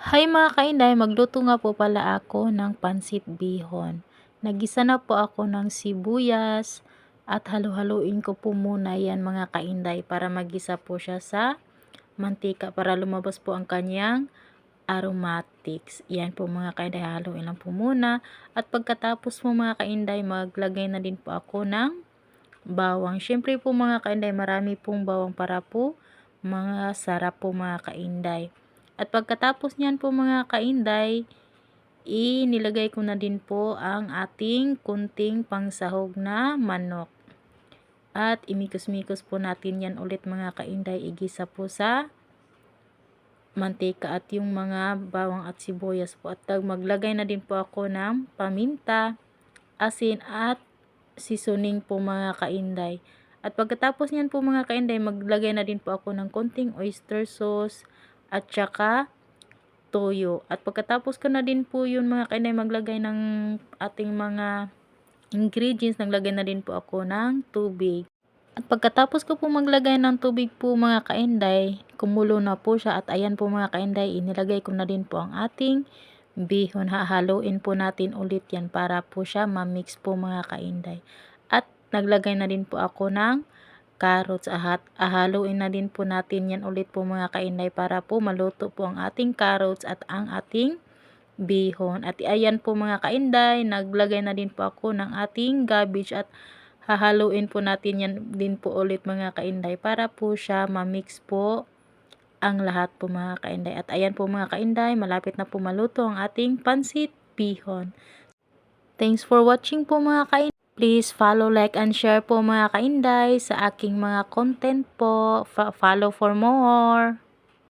Hi mga kainday, magluto nga po pala ako ng pansit bihon. Naggisa na po ako ng sibuyas at halu-haluin ko po muna yan mga kainday para magisa po siya sa mantika para lumabas po ang kanyang aromatics. Yan po mga kainday, haluin lang po muna. At pagkatapos po mga kainday, maglagay na din po ako ng bawang. Siyempre po mga kainday, marami pong bawang para po mga sarap po mga kainday. At pagkatapos niyan po mga kainday, inilagay ko na din po ang ating kunting pangsahog na manok. At imikos-mikos po natin yan ulit mga kainday, igisa po sa mantika at yung mga bawang at sibuyas po. At maglagay na din po ako ng paminta, asin at seasoning po mga kainday. At pagkatapos niyan po mga kainday, maglagay na din po ako ng konting oyster sauce at saka toyo. At pagkatapos ko na din po yun mga kainday, maglagay ng ating mga ingredients, naglagay na din po ako ng tubig. At pagkatapos ko po maglagay ng tubig po mga kainday, kumulo na po siya at ayan po mga kainday, inilagay ko na din po ang ating bihon. Hahaluin po natin ulit yan para po siya ma-mix po mga kainday. At naglagay na din po ako ng carrots. Hahaluin na din po natin yan ulit po mga kainday para po maluto po ang ating carrots at ang ating bihon. At ayan po mga kainday, naglagay na din po ako ng ating cabbage at hahaluin po natin yan din po ulit mga kainday para po siya ma-mix po ang lahat po mga kainday. At ayan po mga kainday, malapit na po maluto ang ating pansit bihon. Thanks for watching po mga kainday. Please follow, like, and share po mga kainday sa aking mga content po. Follow for more.